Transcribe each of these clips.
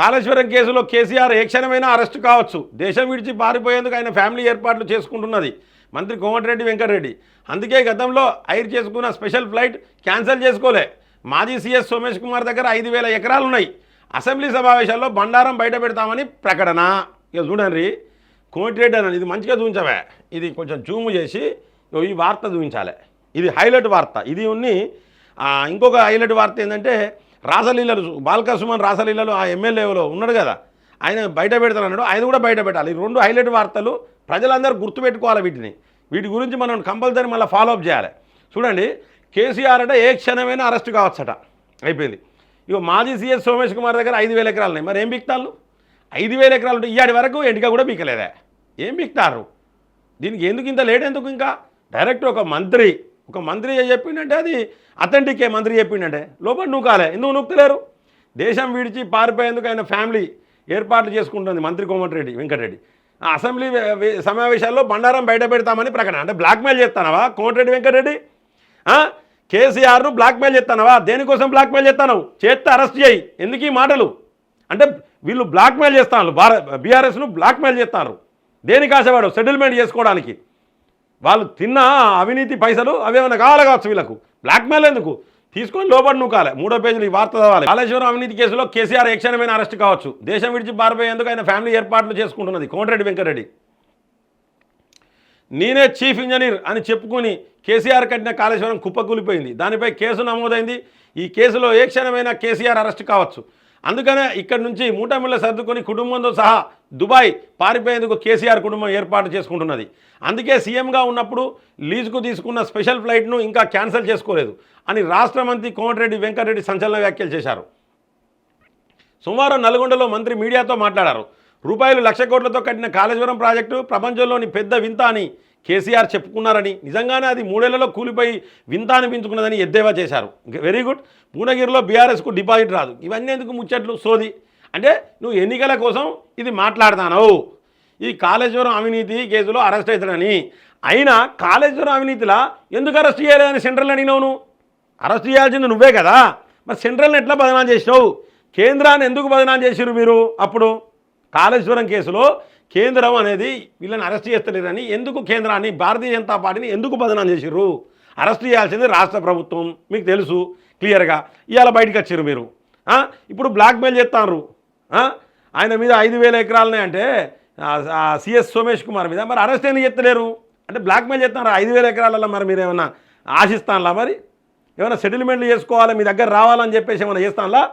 కాళేశ్వరం కేసులో కేసీఆర్ ఏ క్షణమైనా అరెస్టు కావచ్చు. దేశం విడిచి పారిపోయేందుకు ఆయన ఫ్యామిలీ ఏర్పాట్లు చేసుకుంటున్నది మంత్రి కోమటిరెడ్డి వెంకటరెడ్డి. అందుకే గతంలో ఐర్ చేసుకున్న స్పెషల్ ఫ్లైట్ క్యాన్సిల్ చేసుకోలే. మాజీ సీఎస్ సోమేష్ కుమార్ దగ్గర 5,000 ఎకరాలు ఉన్నాయి. అసెంబ్లీ సమావేశాల్లో బండారం బయట పెడతామని ప్రకటన. ఇక చూడండి కోమటిరెడ్డి అని ఇది మంచిగా చూపించవే, ఇది కొంచెం జూము చేసి ఈ వార్త చూపించాలి. ఇది హైలైట్ వార్త. ఇది ఉన్ని ఇంకొక హైలైట్ వార్త ఏంటంటే రాసలీలలు బాల్క సుమన్ రాసలీలలు ఆ ఎమ్మెల్యేలో ఉన్నాడు కదా, ఆయన బయట పెడతానన్నాడు, ఆయన కూడా బయట పెట్టాలి. ఈ రెండు హైలైట్ వార్తలు ప్రజలందరూ గుర్తుపెట్టుకోవాలి. వీటి గురించి మనం కంపల్సరీ మళ్ళీ ఫాలోఅప్ చేయాలి. చూడండి కేసీఆర్ అంటే ఏ క్షణమైనా అరెస్ట్ కావచ్చట. అయిపోయింది. ఇక మాజీ సీఎస్ సోమేష్ కుమార్ దగ్గర 5,000 ఎకరాలు ఉన్నాయి. మరి ఏం బిక్తాళ్ళు? 5,000 ఎకరాలు ఉంటే ఇవాటి వరకు ఎంటిక కూడా బీకలేదా? ఏం బిక్తారు? దీనికి ఎందుకు ఇంత లేట్? ఎందుకు ఇంకా డైరెక్ట్ ఒక మంత్రి చెప్పిండంటే అది అథెంటికే. మంత్రి చెప్పిండంటే లోపల నూకాలే. ఎందుకు నూకుతలేరు? దేశం విడిచి పారిపోయేందుకు ఆయన ఫ్యామిలీ ఏర్పాట్లు చేసుకుంటుంది మంత్రి కోమటిరెడ్డి వెంకటరెడ్డి. అసెంబ్లీ సమావేశాల్లో బండారం బయట పెడతామని ప్రకటన. అంటే బ్లాక్మెయిల్ చేస్తానవా కోమటిరెడ్డి వెంకటరెడ్డి? కేసీఆర్ను బ్లాక్మెయిల్ చేస్తానవా? దేనికోసం బ్లాక్మెయిల్ చేస్తాను? చేస్తే అరెస్ట్ చేయి. ఎందుకు ఈ మాటలు? అంటే వీళ్ళు బ్లాక్మెయిల్ చేస్తాను, బీఆర్ఎస్ను బ్లాక్మెయిల్ చేస్తారు. దేనికి ఆశపడు? సెటిల్మెంట్ చేసుకోవడానికి. వాళ్ళు తిన్న అవినీతి పైసలు అవేమైనా కావాలి కావచ్చు వీళ్ళకు. బ్లాక్మెయిల్ ఎందుకు? తీసుకొని లోపల నూకాలి. 3వ పేజీలు ఈ వార్త చదవాలి. కాళేశ్వరం అవినీతి కేసులో కేసీఆర్ ఏ క్షణమైన అరెస్ట్ కావచ్చు. దేశం విడిచి పారిపోయేందుకు ఆయన ఫ్యామిలీ ఏర్పాట్లు చేసుకుంటున్నది కోమటిరెడ్డి వెంకటరెడ్డి. నేనే చీఫ్ ఇంజనీర్ అని చెప్పుకొని కేసీఆర్ కట్టిన కాళేశ్వరం కుప్పకూలిపోయింది. దానిపై కేసు నమోదైంది. ఈ కేసులో ఏ క్షణమైనా కేసీఆర్ అరెస్ట్ కావచ్చు. అందుకనే ఇక్కడి నుంచి మూటమిళ్ళ సర్దుకొని కుటుంబంతో సహా దుబాయ్ పారిపోయేందుకు కేసీఆర్ కుటుంబం ఏర్పాటు చేసుకుంటున్నది. అందుకే సీఎంగా ఉన్నప్పుడు లీజుకు తీసుకున్న స్పెషల్ ఫ్లైట్ను ఇంకా క్యాన్సిల్ చేసుకోలేదు అని రాష్ట్ర మంత్రి కోమటిరెడ్డి వెంకటరెడ్డి సంచలన వ్యాఖ్యలు చేశారు. సోమవారం నల్గొండలో మంత్రి మీడియాతో మాట్లాడారు. రూపాయలు 1,00,000 కోట్లతో కట్టిన కాళేశ్వరం ప్రాజెక్టు ప్రపంచంలోని పెద్ద వింత అని కేసీఆర్ చెప్పుకున్నారని, నిజంగానే అది 3 ఏళ్లలో కూలిపోయి వింత అనిపించుకున్నదని ఎద్దేవా చేశారు. Very good. పూర్ణగిరిలో బీఆర్ఎస్కు డిపాజిట్ రాదు. ఇవన్నీ ఎందుకు ముచ్చట్లు సోది? అంటే నువ్వు ఎన్నికల కోసం ఇది మాట్లాడతావు. ఈ కాళేశ్వరం అవినీతి కేసులో అరెస్ట్ అవుతాడని. అయినా కాళేశ్వరం అవినీతిలా ఎందుకు అరెస్ట్ చేయలేదని సెంట్రల్ అడిగినావు. నువ్వు అరెస్ట్ చేయాల్సింది నువ్వే కదా. మరి సెంట్రల్ని ఎట్లా బదనాం చేసినావు? కేంద్రాన్ని ఎందుకు బదనాం చేసిరు మీరు? అప్పుడు కాళేశ్వరం కేసులో కేంద్రం అనేది వీళ్ళని అరెస్ట్ చేస్తలేరని ఎందుకు కేంద్రాన్ని, భారతీయ జనతా పార్టీని ఎందుకు బదనాం చేసిర్రు? అరెస్ట్ చేయాల్సింది రాష్ట్ర ప్రభుత్వం, మీకు తెలుసు క్లియర్గా. ఇవాళ బయటకు వచ్చారు మీరు. ఇప్పుడు బ్లాక్మెయిల్ చేస్తున్నారు. ఆయన మీద 5,000 ఎకరాలనే అంటే సిఎస్ సోమేష్ కుమార్ మీద మరి అరెస్ట్ ఎందుకు చేస్తలేరు? అంటే బ్లాక్మెయిల్ చేస్తున్నారు. 5,000 ఎకరాలలో మరి మీరు ఏమన్నా ఆశిస్తానులా? మరి ఏమైనా సెటిల్మెంట్లు చేసుకోవాలి, మీ దగ్గర రావాలని చెప్పేసి ఏమైనా చేస్తానులా?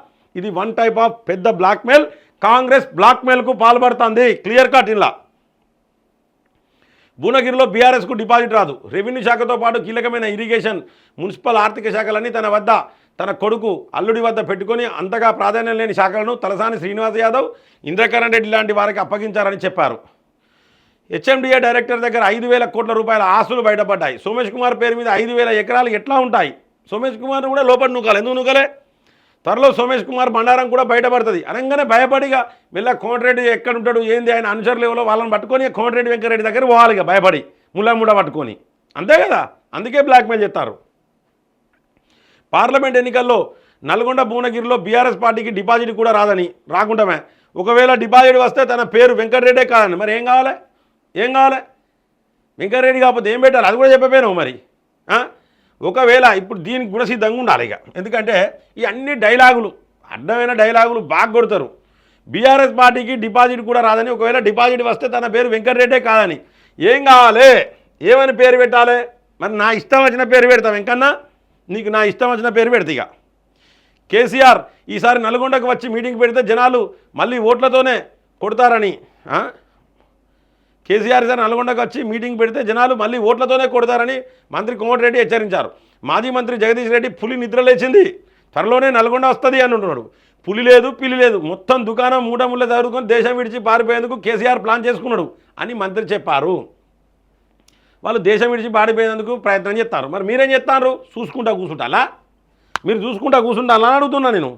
ఇది వన్ టైప్ ఆఫ్ పెద్ద బ్లాక్మెయిల్. కాంగ్రెస్ బ్లాక్మెయిల్కు పాల్పడుతుంది. Clear cut. ఇలా భువనగిరిలో బీఆర్ఎస్కు డిపాజిట్ రాదు. రెవెన్యూ శాఖతో పాటు కీలకమైన ఇరిగేషన్, మున్సిపల్, ఆర్థిక శాఖలన్నీ తన కొడుకు అల్లుడి వద్ద పెట్టుకొని అంతగా ప్రాధాన్యం లేని శాఖలను తలసాని శ్రీనివాస్ యాదవ్, ఇంద్రకరణ్ రెడ్డి లాంటి వారికి అప్పగించారని చెప్పారు. హెచ్ఎండిఏ డైరెక్టర్ దగ్గర 5,000 కోట్ల రూపాయల ఆస్తులు బయటపడ్డాయి. సోమేష్ కుమార్ పేరు మీద 5,000 ఎకరాలు ఎట్లా ఉంటాయి? సోమేష్ కుమార్ను కూడా లోపల నూకాలి. ఎందుకు నూకలే? త్వరలో సోమేష్ కుమార్ బండారం కూడా బయటపడుతుంది అనగానే భయపడిగా వెళ్ళ కోమటిరెడ్డి ఎక్కడ ఉంటాడు ఏంది ఆయన అనుచరులు ఎవరో వాళ్ళని పట్టుకొని కోమటిరెడ్డి వెంకటరెడ్డి దగ్గర పోవాలిగా భయపడి ముళ్ళ పట్టుకొని. అంతే కదా. అందుకే బ్లాక్మెయిల్ చేస్తారు. పార్లమెంట్ ఎన్నికల్లో నల్గొండ భువనగిరిలో బీఆర్ఎస్ పార్టీకి డిపాజిట్ కూడా రాకుండామే. ఒకవేళ డిపాజిట్ వస్తే తన పేరు వెంకటరెడ్డే కాదని. మరి ఏం కావాలి? వెంకటరెడ్డి కాకపోతే ఏం పెట్టాలి? అది కూడా చెప్పపోయినావు మరి. ఒకవేళ ఇప్పుడు దీనికి కూడా సిద్ధంగా ఉండాలి ఇక. ఎందుకంటే ఈ అన్ని డైలాగులు, అడ్డమైన డైలాగులు బాగా కొడతారు. బీఆర్ఎస్ పార్టీకి డిపాజిట్ కూడా రాదని, ఒకవేళ డిపాజిట్ వస్తే తన పేరు వెంకటరెడ్డే కాదని. ఏం కావాలి? ఏమని పేరు పెట్టాలి? మరి నా ఇష్టం వచ్చిన పేరు పెడతా వెంకన్నా, నీకు నా ఇష్టం వచ్చిన పేరు పెడతా. ఇక కేసీఆర్ ఈసారి నల్గొండకు వచ్చి మీటింగ్ పెడితే జనాలు మళ్ళీ ఓట్లతోనే కొడతారని, కేసీఆర్ సార్ నల్గొండకు వచ్చి మీటింగ్ పెడితే జనాలు మళ్ళీ ఓట్లతోనే కొడతారని మంత్రి కోమటిరెడ్డి హెచ్చరించారు. మాజీ మంత్రి జగదీష్ రెడ్డి పులి నిద్రలేచింది, త్వరలోనే నల్గొండ వస్తుంది అని అంటున్నాడు. పులి లేదు, పిల్లి లేదు, మొత్తం దుకాణం మూడముళ్ళ చదువుకొని దేశం విడిచి పారిపోయేందుకు కేసీఆర్ ప్లాన్ చేసుకున్నాడు అని మంత్రి చెప్పారు. వాళ్ళు దేశం విడిచి పారిపోయేందుకు ప్రయత్నం చేస్తారు. మరి మీరేం చేస్తారు? చూసుకుంటా కూర్చుంటాలా? మీరు చూసుకుంటా కూర్చుంటాలా అని అడుగుతున్నా నేను.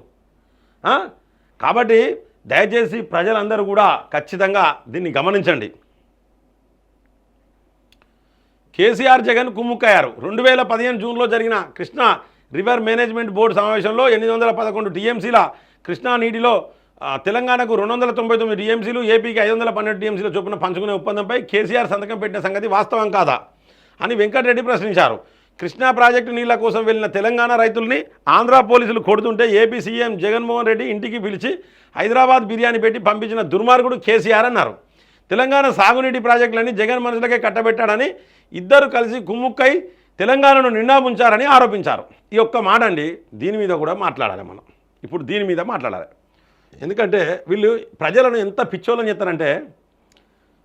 కాబట్టి దయచేసి ప్రజలందరూ కూడా ఖచ్చితంగా దీన్ని గమనించండి. కేసీఆర్ జగన్ కుమ్ముక్కయ్యారు. 2015 జూన్లో జరిగిన కృష్ణా రివర్ మేనేజ్మెంట్ బోర్డు సమావేశంలో 811 టీఎంసీల కృష్ణా నీటిలో తెలంగాణకు 299 టీఎంసీలు, ఏపీకి 512 టీఎంసీల చొప్పున పంచుకునే ఒప్పందంపై కేసీఆర్ సంతకం పెట్టిన సంగతి వాస్తవం కాదా అని వెంకటరెడ్డి ప్రశ్నించారు. కృష్ణా ప్రాజెక్టు నీళ్ల కోసం వెళ్లిన తెలంగాణ రైతుల్ని ఆంధ్ర పోలీసులు కొడుతుంటే ఏపీ సీఎం జగన్మోహన్ రెడ్డి ఇంటికి పిలిచి హైదరాబాద్ బిర్యానీ పెట్టి పంపించిన దుర్మార్గుడు కేసీఆర్ అన్నారు. తెలంగాణ సాగునీటి ప్రాజెక్టులన్నీ జగన్ మనుషులకే కట్టబెట్టాడని, ఇద్దరు కలిసి కుమ్ముక్కై తెలంగాణను నిండా ముంచారని ఆరోపించారు. ఈ ఒక్క మాట అండి, దీని మీద కూడా మాట్లాడాలి మనం. ఇప్పుడు దీని మీద మాట్లాడాలి. ఎందుకంటే వీళ్ళు ప్రజలను ఎంత పిచ్చోళ్ళని చెప్తారంటే,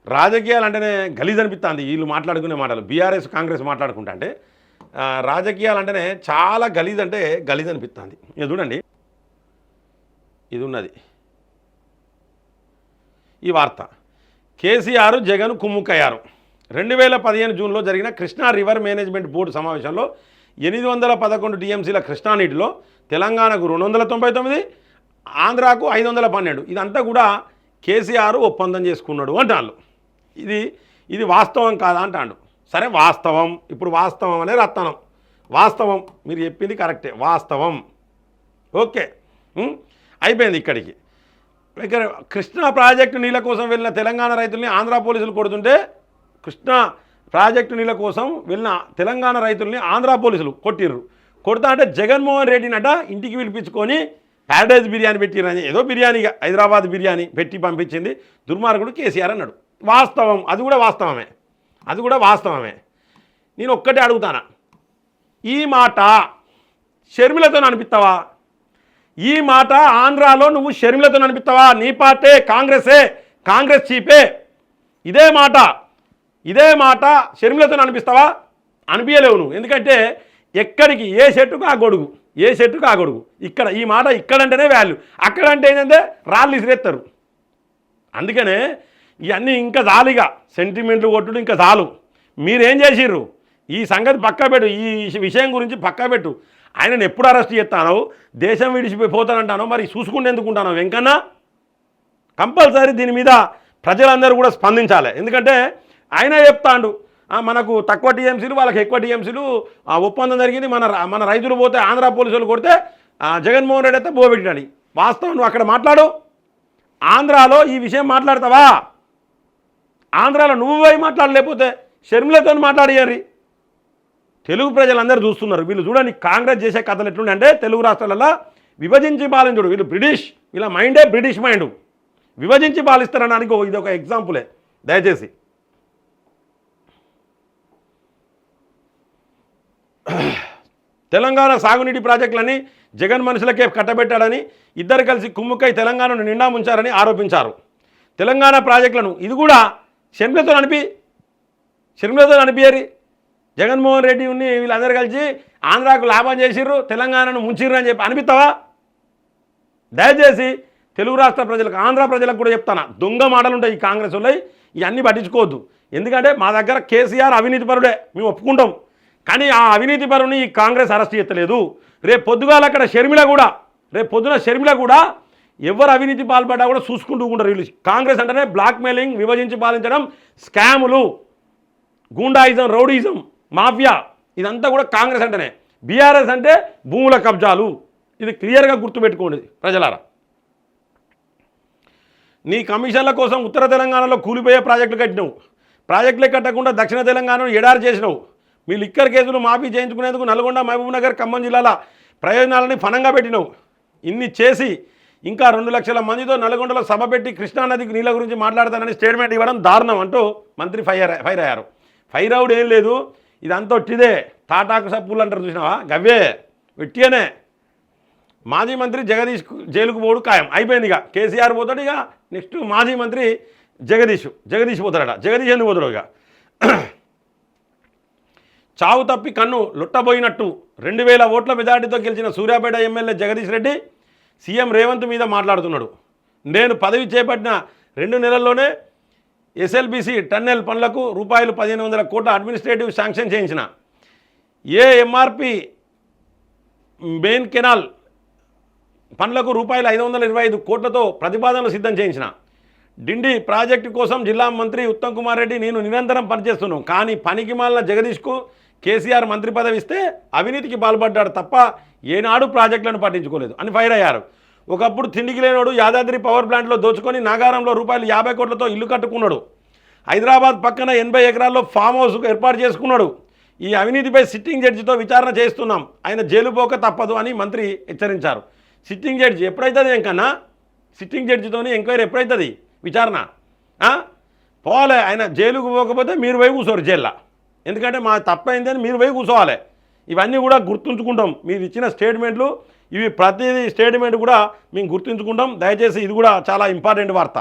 రాజకీయాలు అంటేనే గలీజ్ అనిపిస్తుంది వీళ్ళు మాట్లాడుకునే మాటలు. బీఆర్ఎస్ కాంగ్రెస్ మాట్లాడుకుంటా అంటే రాజకీయాలు అంటేనే చాలా గలీజ్, అంటే గలీజ్ అనిపిస్తుంది. ఇది చూడండి, ఇది ఉన్నది ఈ వార్త. కేసీఆర్ జగన్ కుమ్ముక్కయ్యారు. 2015 జూన్లో జరిగిన కృష్ణా రివర్ మేనేజ్మెంట్ బోర్డు సమావేశంలో 811 టీఎంసీల కృష్ణా నీటిలో తెలంగాణకు 299, ఆంధ్రాకు 512. ఇదంతా కూడా కేసీఆర్ ఒప్పందం చేసుకున్నాడు అంటాను. ఇది వాస్తవం కాదా అంటాడు. సరే వాస్తవం, ఇప్పుడు వాస్తవం అనే రత్తనం. వాస్తవం, మీరు చెప్పింది కరెక్టే, వాస్తవం. ఓకే, అయిపోయింది ఇక్కడికి. ఇక్కడ కృష్ణా ప్రాజెక్టు నీళ్ళ కోసం వెళ్ళిన తెలంగాణ రైతుల్ని ఆంధ్ర పోలీసులు కొడుతుంటే, కృష్ణా ప్రాజెక్టు నీళ్ళ కోసం వెళ్ళిన తెలంగాణ రైతుల్ని ఆంధ్ర పోలీసులు కొడతా అంటే జగన్మోహన్ రెడ్డినట ఇంటికి పిలిపించుకొని ప్యారడైజ్ బిర్యానీ పెట్టిరని, ఏదో బిర్యానీగా హైదరాబాద్ బిర్యానీ పెట్టి పంపించింది దుర్మార్గుడు కేసీఆర్ అన్నాడు. వాస్తవం, అది కూడా వాస్తవమే. నేను ఒక్కటే అడుగుతానా, ఈ మాట షర్మిలతో అనిపిస్తావా? ఈ మాట ఆంధ్రాలో నువ్వు షర్మిలతో అనిపిస్తావా? నీ పార్టీ కాంగ్రెస్ చీపే. ఇదే మాట షర్మిలతో అనిపిస్తావా? అనిపించలేవు నువ్వు. ఎందుకంటే ఎక్కడికి ఏ చెట్టుకు ఆ గొడుగు. ఇక్కడ ఈ మాట ఇక్కడంటేనే వాల్యూ, అక్కడంటే ఏంటంటే రాళ్ళు ఇసిరేస్తారు. అందుకనే ఇవన్నీ ఇంకా చాలుగా సెంటిమెంట్లు కొట్టుడు ఇంకా చాలు. మీరేం చేసిర్రు? ఈ సంగతి పక్కా పెట్టు, ఈ విషయం గురించి పక్కా పెట్టు. ఆయనను ఎప్పుడు అరెస్ట్ చేస్తానో, దేశం విడిచిపోతానంటానో, మరి చూసుకుంటే ఎందుకుంటానో వెంకన్న. కంపల్సరీ దీని మీద ప్రజలందరూ కూడా స్పందించాలి. ఎందుకంటే ఆయన చెప్తాండు మనకు తక్కువ టీఎంసీలు, వాళ్ళకి ఎక్కువ టీఎంసీలు ఒప్పందం జరిగింది, మన రైతులు పోతే ఆంధ్ర పోలీసులు కొడితే జగన్మోహన్ రెడ్డి అయితే బోబెట్టాడు. వాస్తవం నువ్వు అక్కడ మాట్లాడు. ఆంధ్రాలో ఈ విషయం మాట్లాడతావా? ఆంధ్రాలో నువ్వు పోయి మాట్లాడలేకపోతే షర్మిలతో మాట్లాడియారి. తెలుగు ప్రజలందరూ చూస్తున్నారు. వీళ్ళు చూడండి కాంగ్రెస్ చేసే కథలు ఎట్లుండే అంటే, తెలుగు రాష్ట్రాలలో విభజించి పాలించుడు. వీళ్ళు వీళ్ళ మైండే బ్రిటిష్ మైండ్. విభజించి పాలిస్తారనడానికి ఇది ఒక ఎగ్జాంపులే. దయచేసి తెలంగాణ సాగునీటి ప్రాజెక్టులని జగన్ మనుషులకే కట్టబెట్టాడని, ఇద్దరు కలిసి కుమ్ముక్కై తెలంగాణను నిండా ముంచారని ఆరోపించారు. తెలంగాణ ప్రాజెక్టులను ఇది కూడా షర్మిలతో అనిపించారు. జగన్మోహన్ రెడ్డి వీళ్ళందరూ కలిసి ఆంధ్రాకు లాభం చేసిర్రు, తెలంగాణను ముంచిర్రు అని చెప్పి అనిపిస్తావా? దయచేసి తెలుగు రాష్ట్ర ప్రజలకు, ఆంధ్ర ప్రజలకు కూడా చెప్తాను, దొంగ మాటలు ఉంటాయి ఈ కాంగ్రెస్ వాళ్ళు. ఇవన్నీ పట్టించుకోవద్దు. ఎందుకంటే మా దగ్గర కేసీఆర్ అవినీతిపరుడే, మేము ఒప్పుకుంటాం. కానీ ఆ అవినీతిపరుని ఈ కాంగ్రెస్ అరెస్ట్ చేయలేదు. రేపు పొద్దుగాల అక్కడ పొద్దున షర్మిల కూడా ఎవరు అవినీతి పాల్పడ్డా కూడా చూసుకుంటూ ఉంటారు. వీళ్ళు కాంగ్రెస్ అంటేనే బ్లాక్మెయిలింగ్, విభజించి పాలించడం, స్కాములు, గూండాయిజం, రౌడీజం, మాఫియా, ఇదంతా కూడా కాంగ్రెస్ అంటేనే. బీఆర్ఎస్ అంటే భూముల కబ్జాలు. ఇది క్లియర్గా గుర్తుపెట్టుకోండి ప్రజలారా. నీ కమిషన్ల కోసం ఉత్తర తెలంగాణలో కూలిపోయే ప్రాజెక్టులు కట్టినావు. ప్రాజెక్టులే కట్టకుండా దక్షిణ తెలంగాణను ఎడారి చేసినావు. మీ లిక్కర్ కేసులు మాఫీ చేయించుకునేందుకు నల్గొండ, మహబూబ్నగర్, ఖమ్మం జిల్లాల ప్రయోజనాలని ఫనంగా పెట్టినావు. ఇన్ని చేసి ఇంకా 2 లక్షల మందితో నల్గొండలో సభ పెట్టి కృష్ణానదికి నీళ్ళ గురించి మాట్లాడతానని స్టేట్మెంట్ ఇవ్వడం దారుణం అంటూ మంత్రి ఫైర్ అయ్యారు. ఫైర్ అవుట్ ఏం లేదు, ఇదంతా ఒట్టిదే. తాటాకు సప్పులు అంటారు చూసినావా, గవ్వే వెట్టిగానే. మాజీ మంత్రి జగదీష్ జైలుకు పోడు ఖాయం అయిపోయింది. ఇక కేసీఆర్ పోతాడు. ఇక నెక్స్ట్ మాజీ మంత్రి జగదీష్ పోతాడట. జగదీష్ ఎందుకు పోతాడు? ఇక చావు తప్పి కన్ను లొట్టబోయినట్టు 2000 ఓట్ల మెజార్టీతో గెలిచిన సూర్యాపేట ఎమ్మెల్యే జగదీష్ రెడ్డి సీఎం రేవంత్ మీద మాట్లాడుతున్నాడు. నేను పదవి చేపట్టిన 2 నెలల్లోనే ఎస్ఎల్బీసీ టన్నెల్ పనులకు రూపాయలు 1500 కోట్ల అడ్మినిస్ట్రేటివ్ శాంక్షన్ చేయించిన, ఎంఆర్పి మెయిన్ కెనాల్ పనులకు రూపాయలు 525 కోట్లతో ప్రతిపాదనలు సిద్ధం చేయించిన, డిండి ప్రాజెక్టు కోసం జిల్లా మంత్రి ఉత్తమ్ కుమార్ రెడ్డి నేను నిరంతరం పనిచేస్తున్నాం. కానీ పనికి మాలిన జగదీష్కు కేసీఆర్ మంత్రి పదవి ఇస్తే అవినీతికి పాల్పడ్డాడు తప్ప ఏనాడు ప్రాజెక్టులను పట్టించుకోలేదు అని ఫైర్ అయ్యారు. ఒకప్పుడు తిండికి లేనోడు యాదాద్రి పవర్ ప్లాంట్లో దోచుకొని నాగారంలో రూపాయలు 50 కోట్లతో ఇల్లు కట్టుకున్నాడు. హైదరాబాద్ పక్కన 80 ఎకరాల్లో ఫామ్ హౌస్ ఏర్పాటు చేసుకున్నాడు. ఈ అవినీతిపై సిట్టింగ్ జడ్జితో విచారణ చేస్తున్నాం, ఆయన జైలు పోక తప్పదు అని మంత్రి హెచ్చరించారు. సిట్టింగ్ జడ్జి ఎప్పుడైతుంది ఇంకన్నా? సిట్టింగ్ జడ్జితోని ఎంక్వైరీ ఎప్పుడైతుంది విచారణ? పోవాలి, ఆయన జైలుకు పోకపోతే మీరు పోయి కూర్చోరు జైల్లో. ఎందుకంటే మా తప్పైంది అని మీరు పోయి కూర్చోవాలి. ఇవన్నీ కూడా గుర్తుంచుకుంటాం. మీరు ఇచ్చిన స్టేట్మెంట్లు ఇవి ప్రతిదీ స్టేట్మెంట్ కూడా మేము గుర్తుంచుకుంటాం. దయచేసి ఇది కూడా చాలా ఇంపార్టెంట్ వార్త.